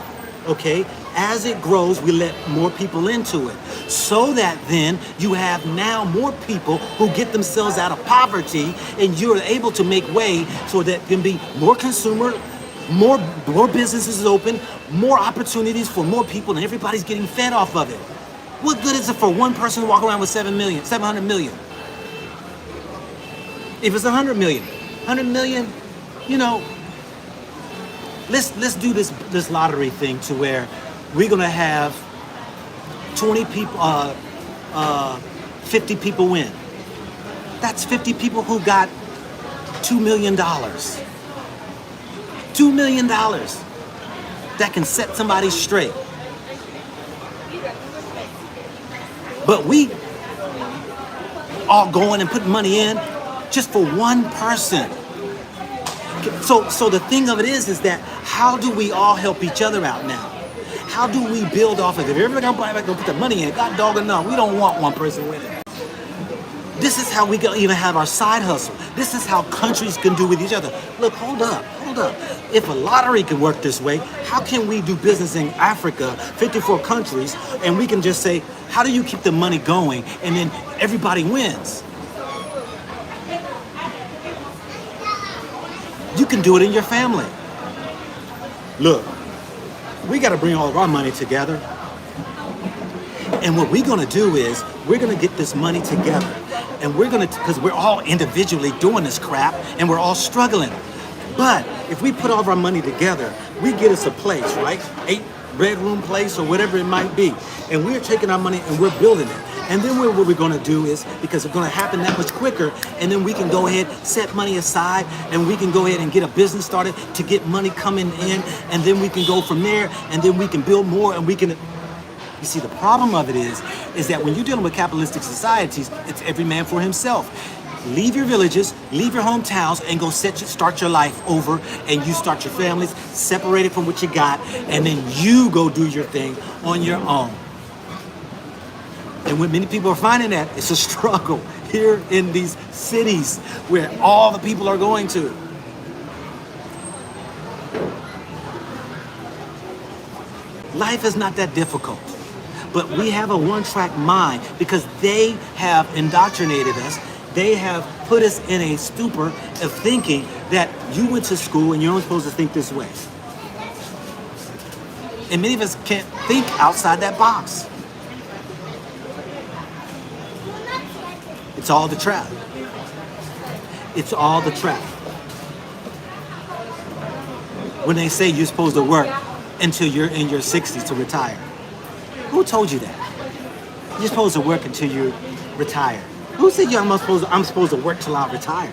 S1: okay? As it grows, we let more people into it. So that then you have now more people who get themselves out of poverty and you're able to make way so that can be more consumer, more businesses open, more opportunities for more people, and everybody's getting fed off of it. What good is it for one person to walk around with 700 million? If it's 100 million, you know, let's do this lottery thing to where we're gonna have 20 people, 50 people win. That's 50 people who got $2 million. $2 million that can set somebody straight. But we all going and putting money in just for one person. So the thing of it is that how do we all help each other out now? How do we build off of it? If everybody gonna put the money in, God dog enough, we don't want one person winning. This is how we can even have our side hustle. This is how countries can do with each other. Look, hold up. If a lottery can work this way, how can we do business in Africa, 54 countries, and we can just say, how do you keep the money going and then everybody wins? You can do it in your family. Look, we got to bring all of our money together. And what we're going to do is we're going to get this money together. And we're going to, because we're all individually doing this crap and we're all struggling. But if we put all of our money together, we get us a place, right? 8-bedroom place or whatever it might be. And we're taking our money and we're building it. And then what we're going to do is, because it's going to happen that much quicker, and then we can go ahead, set money aside, and we can go ahead and get a business started to get money coming in, and then we can go from there, and then we can build more, and we can... You see, the problem of it is that when you're dealing with capitalistic societies, it's every man for himself. Leave your villages, leave your hometowns, and go start your life over, and you start your families separated from what you got, and then you go do your thing on your own. And when many people are finding that, it's a struggle here in these cities where all the people are going to. Life is not that difficult. But we have a one-track mind because they have indoctrinated us. They have put us in a stupor of thinking that you went to school and you're only supposed to think this way. And many of us can't think outside that box. It's all the trap. It's all the trap. When they say you're supposed to work until you're in your 60s to retire. Who told you that? You're supposed to work until you retire. Who said I'm supposed to work till I retire?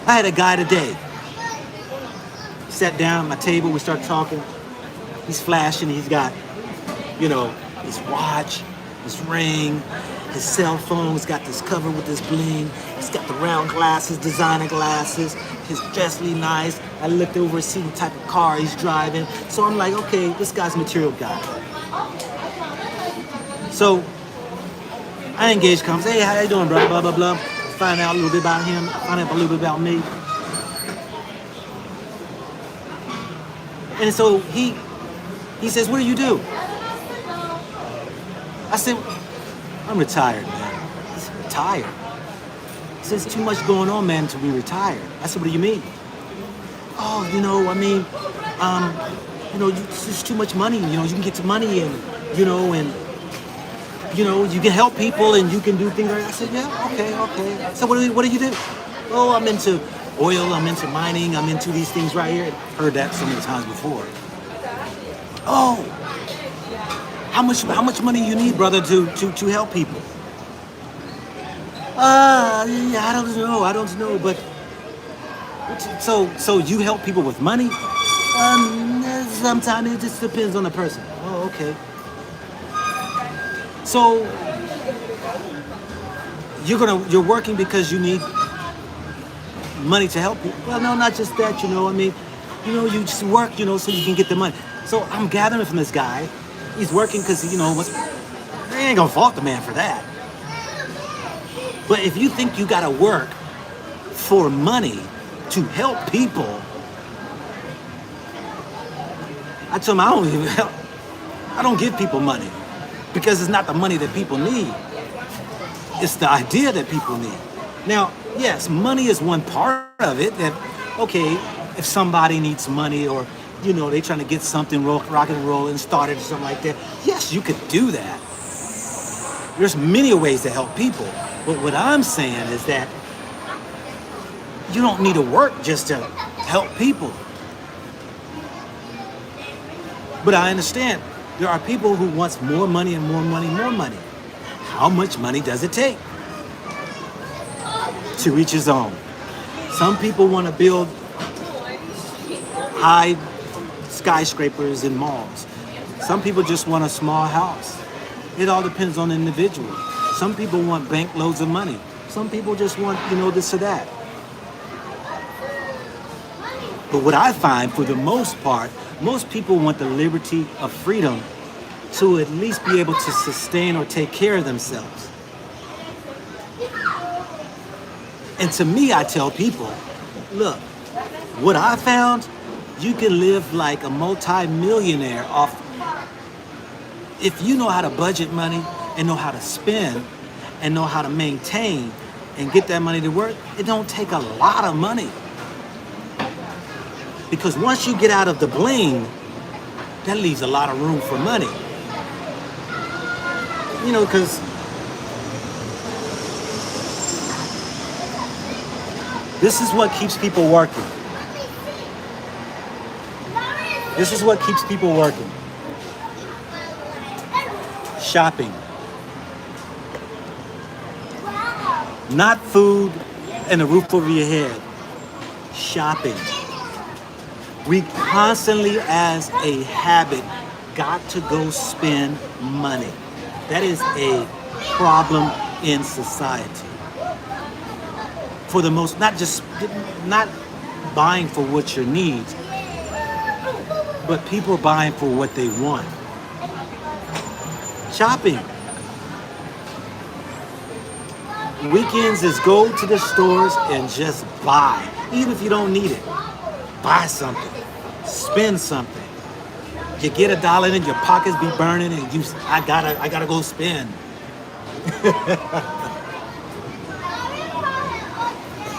S1: I had a guy today. Sat down at my table, we started talking. He's flashing, he's got, his watch, his ring, his cell phone, he's got this cover with this bling, he's got the round glasses, designer glasses, his dress really nice. I looked over, see the type of car he's driving. So I'm like, okay, this guy's a material guy. So I engaged conversation. Hey, how you doing, bro? Blah, blah, blah. Find out a little bit about him, find out a little bit about me. And so he says, what do you do? I said, I'm retired, man. He said, retired? He says, too much going on, man, to be retired. I said, what do you mean? Oh, there's too much money. You can get to money and you can help people and you can do things like that. I said, yeah, okay. So what do you do? Oh, I'm into oil, I'm into mining, I'm into these things right here. I've heard that so many times before. Oh, how much money you need, brother, to help people? Yeah, I don't know, but so you help people with money? Sometimes it just depends on the person. Oh, okay. So you're working because you need money to help people. Well, no, not just that, you just work, so you can get the money. So I'm gathering from this guy. He's working because, they ain't gonna fault the man for that. But if you think you gotta work for money to help people, I told him I don't give people money because it's not the money that people need. It's the idea that people need. Now, yes, money is one part of it that, okay, if somebody needs money or, they trying to get something rock and roll and started or something like that, yes, you could do that. There's many ways to help people. But what I'm saying is that you don't need to work just to help people. But I understand there are people who want more money and more money, more money. How much money does it take to each his own? Some people want to build high skyscrapers and malls. Some people just want a small house. It all depends on the individual. Some people want bank loads of money. Some people just want, this or that. But what I find, for the most part, most people want the liberty of freedom to at least be able to sustain or take care of themselves. And to me, I tell people, look, what I found, you can live like a multi-millionaire off. If you know how to budget money and know how to spend and know how to maintain and get that money to work, it don't take a lot of money. Because once you get out of the bling, that leaves a lot of room for money. Because this is what keeps people working. This is what keeps people working. Shopping. Not food and a roof over your head. Shopping. We constantly, as a habit, got to go spend money. That is a problem in society. For the most, not buying for what your needs, but people are buying for what they want. Shopping. Weekends is go to the stores and just buy. Even if you don't need it. Buy something. Spend something. You get $1 and your pockets be burning, and I gotta go spend.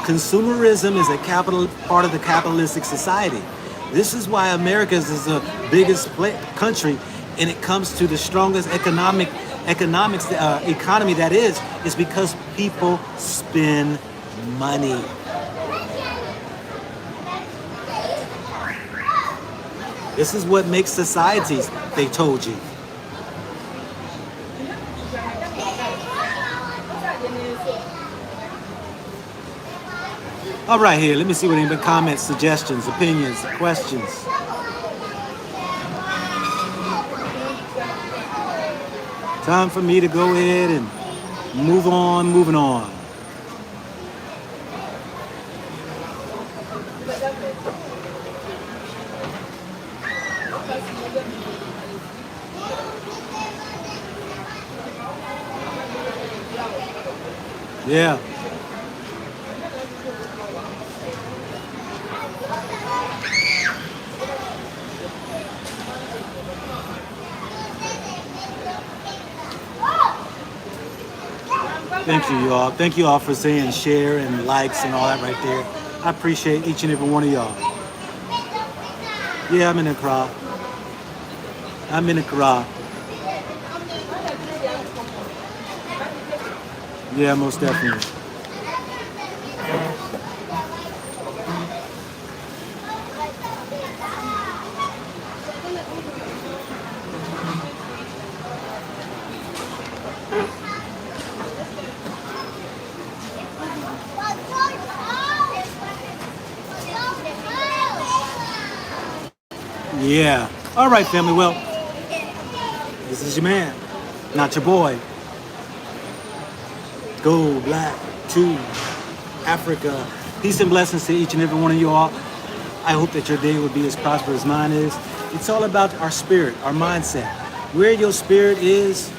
S1: Consumerism is a capital part of the capitalistic society. This is why America is the biggest country, and it comes to the strongest economy that is because people spend money. This is what makes societies, they told you. All right, here, let me see what anybody comments, suggestions, opinions, questions. Time for me to go ahead and moving on. Yeah. Thank you, y'all. Thank you all for saying share and likes and all that right there. I appreciate each and every one of y'all. Yeah, I'm in Accra. Yeah, most definitely. Yeah. All right, family. Well, this is your man, not your boy. Go Black to Africa. Peace and blessings to each and every one of you all. I hope that your day will be as prosperous as mine is. It's all about our spirit, our mindset. Where your spirit is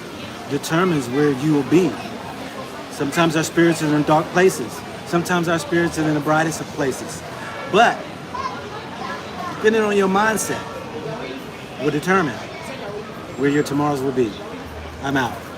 S1: determines where you will be. Sometimes our spirits are in dark places. Sometimes our spirits are in the brightest of places. But depending on your mindset will determine where your tomorrows will be. I'm out.